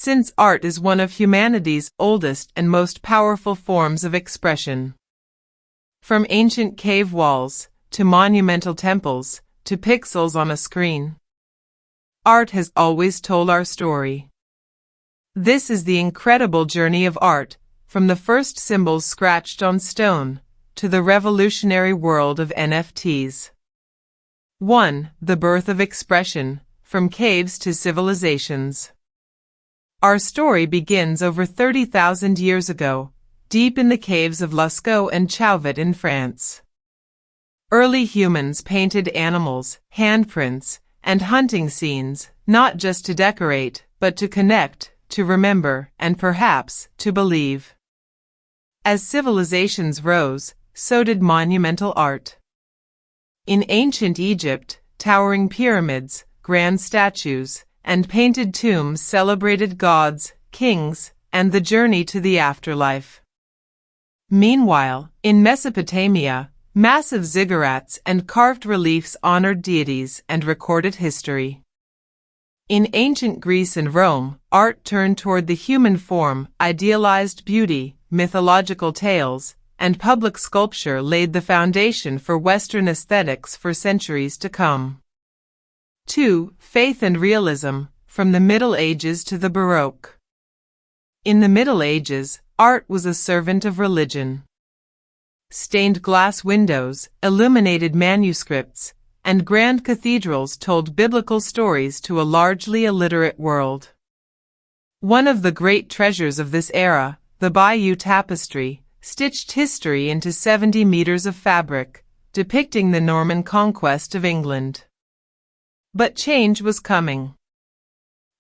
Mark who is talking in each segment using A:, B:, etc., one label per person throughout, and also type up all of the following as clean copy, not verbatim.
A: since art is one of humanity's oldest and most powerful forms of expression. From ancient cave walls, to monumental temples, to pixels on a screen, art has always told our story. This is the incredible journey of art, from the first symbols scratched on stone, to the revolutionary world of NFTs. 1. The birth of expression, from caves to civilizations. Our story begins over 30,000 years ago, deep in the caves of Lascaux and Chauvet in France. Early humans painted animals, handprints, and hunting scenes, not just to decorate, but to connect, to remember, and perhaps, to believe. As civilizations rose, so did monumental art. In ancient Egypt, towering pyramids, grand statues, and painted tombs celebrated gods, kings, and the journey to the afterlife. Meanwhile, in Mesopotamia, massive ziggurats and carved reliefs honored deities and recorded history. In ancient Greece and Rome, art turned toward the human form, idealized beauty, mythological tales, and public sculpture laid the foundation for Western aesthetics for centuries to come. 2. Faith and realism, from the Middle Ages to the Baroque. In the Middle Ages, art was a servant of religion. Stained glass windows, illuminated manuscripts, and grand cathedrals told biblical stories to a largely illiterate world. One of the great treasures of this era, the Bayeux Tapestry, stitched history into 70 meters of fabric, depicting the Norman conquest of England. But change was coming.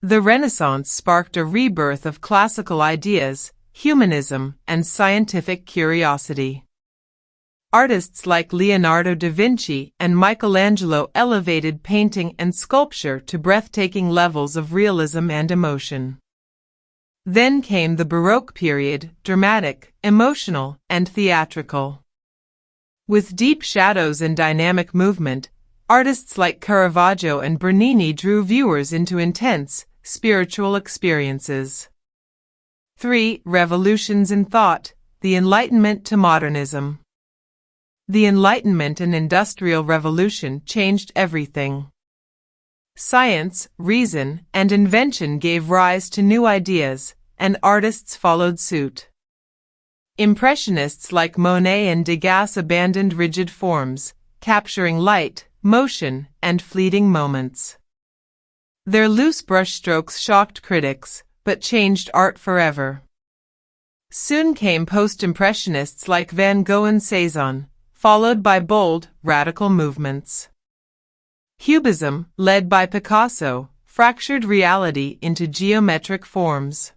A: The Renaissance sparked a rebirth of classical ideas, humanism, and scientific curiosity. Artists like Leonardo da Vinci and Michelangelo elevated painting and sculpture to breathtaking levels of realism and emotion. Then came the Baroque period, dramatic, emotional, and theatrical. With deep shadows and dynamic movement, artists like Caravaggio and Bernini drew viewers into intense, spiritual experiences. 3. Revolutions in thought, the Enlightenment to modernism. The Enlightenment and Industrial Revolution changed everything. Science, reason, and invention gave rise to new ideas, and artists followed suit. Impressionists like Monet and Degas abandoned rigid forms, capturing light, motion, and fleeting moments. Their loose brushstrokes shocked critics, but changed art forever. Soon came post-impressionists like Van Gogh and Cezanne, followed by bold, radical movements. Cubism, led by Picasso, fractured reality into geometric forms.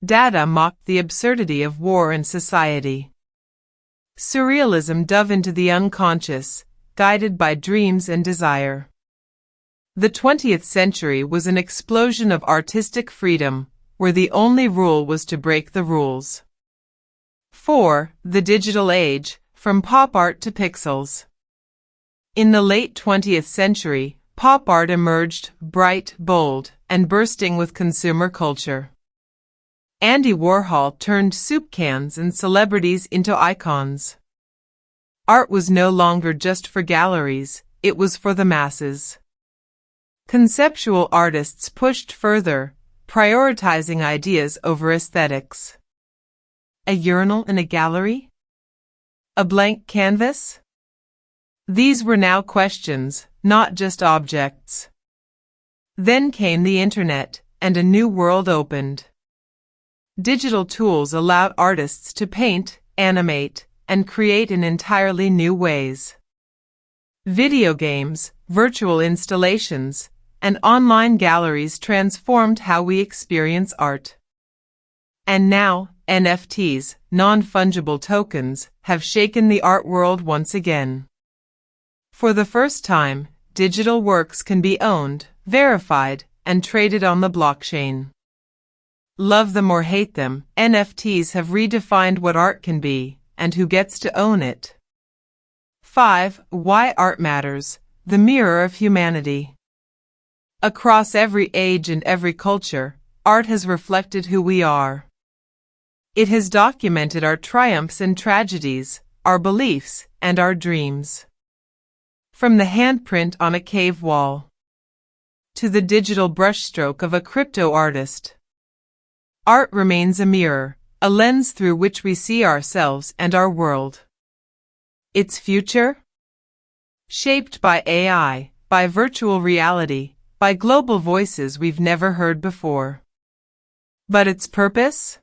A: Dada mocked the absurdity of war and society. Surrealism dove into the unconscious, guided by dreams and desire. The 20th century was an explosion of artistic freedom, where the only rule was to break the rules. 4. The digital age, from pop art to pixels. In the late 20th century, pop art emerged, bright, bold, and bursting with consumer culture. Andy Warhol turned soup cans and celebrities into icons. Art was no longer just for galleries, it was for the masses. Conceptual artists pushed further, prioritizing ideas over aesthetics. A urinal in a gallery? A blank canvas? These were now questions, not just objects. Then came the internet, and a new world opened. Digital tools allowed artists to paint, animate, and create in entirely new ways. Video games, virtual installations, and online galleries transformed how we experience art. And now, NFTs, non-fungible tokens, have shaken the art world once again. For the first time, digital works can be owned, verified, and traded on the blockchain. Love them or hate them, NFTs have redefined what art can be, and who gets to own it. 5. Why art matters, the mirror of humanity. Across every age and every culture, art has reflected who we are. It has documented our triumphs and tragedies, our beliefs, and our dreams. From the handprint on a cave wall to the digital brushstroke of a crypto artist, art remains a mirror, a lens through which we see ourselves and our world. Its future? Shaped by AI, by virtual reality, by global voices we've never heard before. But its purpose?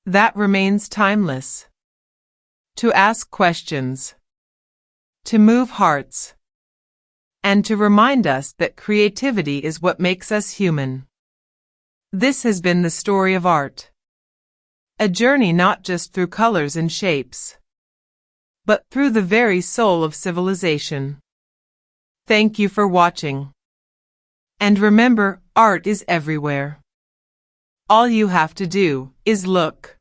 A: That remains timeless. To ask questions, to move hearts, and to remind us that creativity is what makes us human. This has been the story of art. A journey not just through colors and shapes, but through the very soul of civilization. Thank you for watching. And remember, art is everywhere. All you have to do is look.